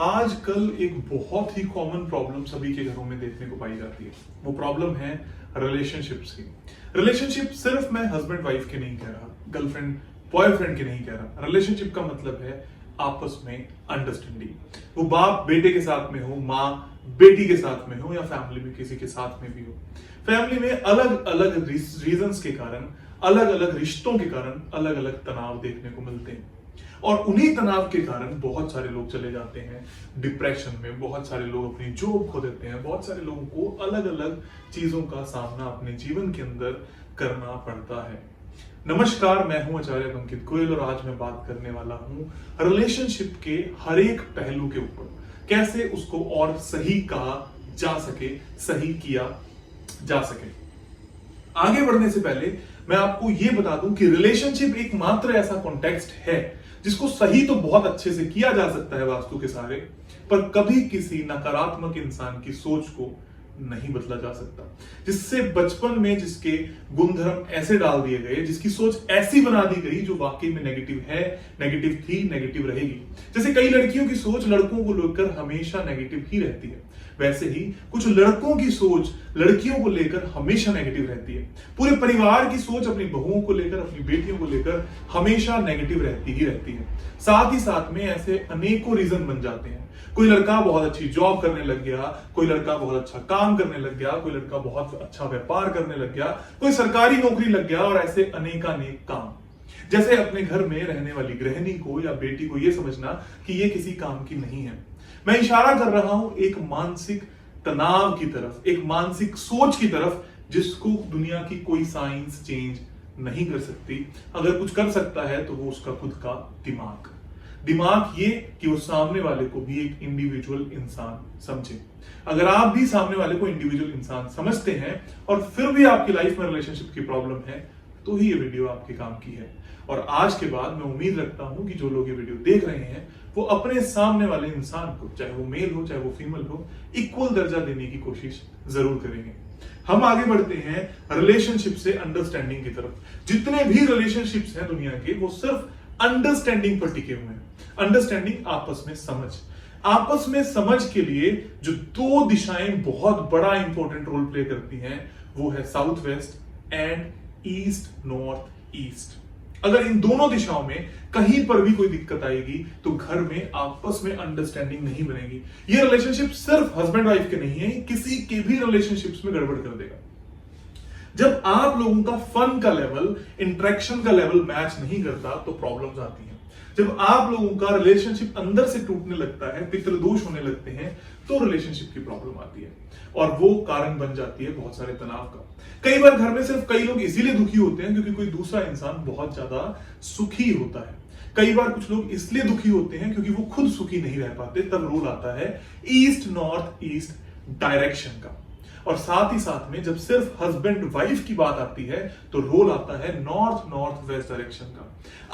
आजकल एक बहुत ही कॉमन प्रॉब्लम सभी के घरों में देखने को पाई जाती है। वो प्रॉब्लम है रिलेशनशिप्स की। रिलेशनशिप सिर्फ मैं हस्बैंड वाइफ के नहीं कह रहा, गर्लफ्रेंड बॉयफ्रेंड के नहीं कह रहा। रिलेशनशिप का मतलब है आपस में अंडरस्टैंडिंग। वो बाप बेटे के साथ में हो, माँ बेटी के साथ में हो, या फैमिली में किसी के साथ में भी हो। फैमिली में अलग अलग रीजंस के कारण, अलग अलग रिश्तों के कारण अलग अलग तनाव देखने को मिलते हैं, और उन्हीं तनाव के कारण बहुत सारे लोग चले जाते हैं डिप्रेशन में। बहुत सारे लोग अपनी जॉब खो देते हैं। बहुत सारे लोगों को अलग अलग चीजों का सामना अपने जीवन के अंदर करना पड़ता है। नमस्कार, मैं हूं आचार्य अंकित गोयल और आज मैं बात करने वाला हूं रिलेशनशिप के हर एक पहलू के ऊपर, कैसे उसको और सही कहा जा सके, सही किया जा सके। आगे बढ़ने से पहले मैं आपको यह बता दूं कि रिलेशनशिप एक मात्र ऐसा कॉन्टेक्स्ट है जिसको सही तो बहुत अच्छे से किया जा सकता है वास्तु के सहारे, पर कभी किसी नकारात्मक इंसान की सोच को नहीं बदला जा सकता। जिससे बचपन में जिसके गुणधर्म ऐसे डाल दिए गए, जिसकी सोच ऐसी बना दी गई जो वाकई में नेगेटिव है, नेगेटिव थी, नेगेटिव रहेगी। जैसे कई लड़कियों की सोच लड़कों को लेकर हमेशा नेगेटिव ही रहती है, वैसे ही कुछ लड़कों की सोच लड़कियों को लेकर हमेशा नेगेटिव रहती है। पूरे परिवार की सोच अपनी बहुओं को लेकर, अपनी बेटियों को लेकर हमेशा नेगेटिव रहती ही रहती है। साथ ही साथ में ऐसे अनेकों रीजन बन जाते हैं। कोई लड़का बहुत अच्छी जॉब करने लग गया, कोई लड़का बहुत अच्छा काम करने लग गया, कोई लड़का बहुत अच्छा व्यापार करने लग गया, कोई सरकारी नौकरी लग गया, और ऐसे अनेकानेक काम। जैसे अपने घर में रहने वाली गृहिणी को या बेटी को यह समझना कि ये किसी काम की नहीं है। मैं इशारा कर रहा हूं एक मानसिक तनाव की तरफ, एक मानसिक सोच की तरफ, जिसको दुनिया की कोई साइंस चेंज नहीं कर सकती। अगर कुछ कर सकता है तो वो उसका खुद का दिमाग ये कि वो सामने वाले को भी एक इंडिविजुअल इंसान समझे। अगर आप भी सामने वाले को इंडिविजुअल इंसान समझते हैं और फिर भी आपकी लाइफ में रिलेशनशिप की प्रॉब्लम है, तो ही ये वीडियो आपके काम की है। और आज के बाद मैं उम्मीद रखता हूं कि जो लोग ये वीडियो देख रहे हैं वो अपने सामने वाले इंसान को, चाहे वो मेल हो चाहे वो फीमेल हो, इक्वल दर्जा देने की कोशिश जरूर करेंगे। हम आगे बढ़ते हैं रिलेशनशिप से अंडरस्टैंडिंग की तरफ। जितने भी रिलेशनशिप्स हैं दुनिया के, वो सिर्फ अंडरस्टैंडिंग पर टिके हुए हैं। अंडरस्टैंडिंग, आपस में समझ। आपस में समझ के लिए जो दो दिशाएं बहुत बड़ा इंपॉर्टेंट रोल प्ले करती हैं, वो है south west and east north east. अगर इन दोनों दिशाओं में कहीं पर भी कोई दिक्कत आएगी तो घर में आपस में अंडरस्टैंडिंग नहीं बनेगी। ये रिलेशनशिप सिर्फ हस्बैंड वाइफ के नहीं है, किसी के भी रिलेशनशिप्स में गड़बड़ कर देगा। जब आप लोगों का फन का लेवल, इंटरेक्शन का लेवल मैच नहीं करता तो प्रॉब्लम्स आती हैं। जब आप लोगों का रिलेशनशिप अंदर से टूटने लगता है, पितृदोष होने लगते हैं, तो रिलेशनशिप की प्रॉब्लम आती है और वो कारण बन जाती है बहुत सारे तनाव का। कई बार घर में सिर्फ कई लोग इसीलिए दुखी होते हैं क्योंकि कोई दूसरा इंसान बहुत ज्यादा सुखी होता है। कई बार कुछ लोग इसलिए दुखी होते हैं क्योंकि वो खुद सुखी नहीं रह पाते। तब रोल आता है ईस्ट नॉर्थ ईस्ट डायरेक्शन का। और साथ ही साथ में जब सिर्फ हस्बैंड वाइफ की बात आती है तो रोल आता है नॉर्थ नॉर्थ वेस्ट डायरेक्शन का।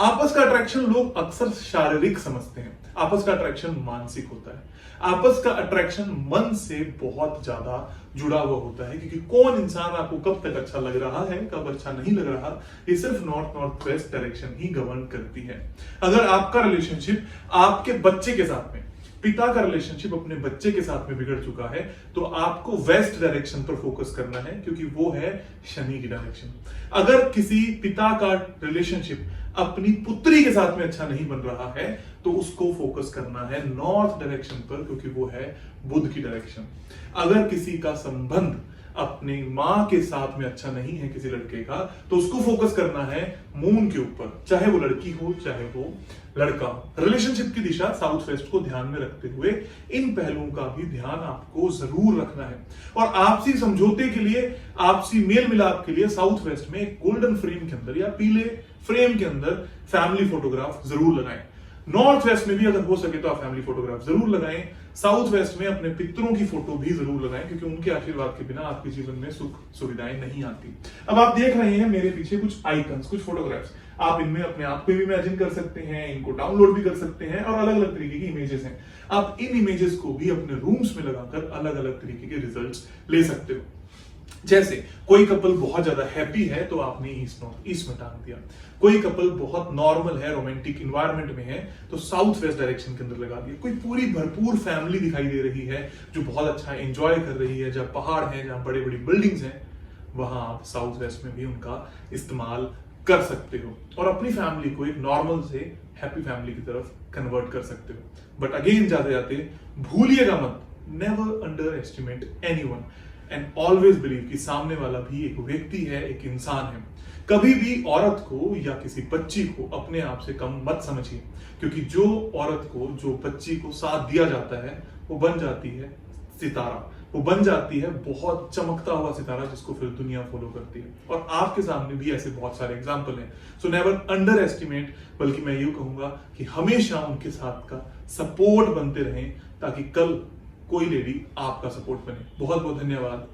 आपस का अट्रैक्शन लोग अक्सर शारीरिक समझते हैं, आपस का अट्रैक्शन मानसिक होता है। आपस का अट्रैक्शन मन से बहुत ज्यादा जुड़ा हुआ होता है, क्योंकि कौन इंसान आपको कब तक अच्छा लग रहा है, कब अच्छा नहीं लग रहा, ये सिर्फ नॉर्थ नॉर्थ वेस्ट डायरेक्शन ही गवर्न करती है। अगर आपका रिलेशनशिप आपके बच्चे के साथ में, पिता का रिलेशनशिप अपने बच्चे के साथ में बिगड़ चुका है, तो आपको वेस्ट डायरेक्शन पर फोकस करना है, क्योंकि वो है शनि की डायरेक्शन। अगर किसी पिता का रिलेशनशिप अपनी पुत्री के साथ में अच्छा नहीं बन रहा है तो उसको फोकस करना है नॉर्थ डायरेक्शन पर, क्योंकि वो है बुध की डायरेक्शन। अगर किसी का संबंध अपनी मां के साथ में अच्छा नहीं है किसी लड़के का, तो उसको फोकस करना है मून के ऊपर, चाहे वो लड़की हो चाहे वो लड़का। रिलेशनशिप की दिशा साउथ वेस्ट को ध्यान में रखते हुए इन पहलुओं का भी ध्यान आपको जरूर रखना है। और आपसी समझौते के लिए, आपसी मेल मिलाप के लिए साउथ वेस्ट में एक गोल्डन फ्रेम के अंदर या पीले फ्रेम के अंदर फैमिली फोटोग्राफ जरूर लगाएं। नॉर्थ वेस्ट में भी अगर हो सके तो आप फैमिली फोटोग्राफ जरूर लगाएं। साउथ वेस्ट में अपने पितरों की फोटो भी जरूर लगाएं, क्योंकि उनके आशीर्वाद के बिना आपके जीवन में सुख सुविधाएं नहीं आती। अब आप देख रहे हैं मेरे पीछे कुछ आइकन्स, कुछ फोटोग्राफ्स। आप इनमें अपने आप को भी इमेजिन कर सकते हैं, इनको डाउनलोड भी कर सकते हैं, और अलग अलग तरीके की इमेजेस हैं। आप इन इमेजेस को भी अपने रूम्स में लगाकर अलग अलग तरीके के रिजल्ट्स ले सकते हो। जैसे कोई कपल बहुत ज्यादा हैप्पी है तो आपने ईस्ट में टांग दिया, कोई कपल बहुत नॉर्मल है, रोमांटिक इन्वायरमेंट में है तो साउथ वेस्ट डायरेक्शन के अंदर लगा दिया, कोई पूरी भरपूर फैमिली दिखाई दे रही है जो बहुत अच्छा एंजॉय कर रही है, जहां पहाड़ है, जहां बड़ी बड़ी बिल्डिंग्स हैं, वहां आप साउथ वेस्ट में भी उनका इस्तेमाल कर सकते हो और अपनी फैमिली को एक नॉर्मल से हैप्पी फैमिली की तरफ कन्वर्ट कर सकते हो। बट अगेन जाते जाते भूलिएगा मत, never under estimate anyone and always believe कि सामने वाला भी एक व्यक्ति है, एक इंसान है। कभी भी औरत को या किसी बच्ची को अपने आप से कम मत समझिए, क्योंकि जो औरत को, जो बच्ची को साथ दिया जाता है वो बन जाती है सितारा, वो बन जाती है बहुत चमकता हुआ सितारा जिसको फिर दुनिया फॉलो करती है। और आपके सामने भी ऐसे बहुत सारे एग्जाम्पल हैं। सो नेवर अंडर एस्टिमेट, बल्कि मैं यूं कहूंगा कि हमेशा उनके साथ का सपोर्ट बनते रहें ताकि कल कोई लेडी आपका सपोर्ट बने। बहुत बहुत धन्यवाद।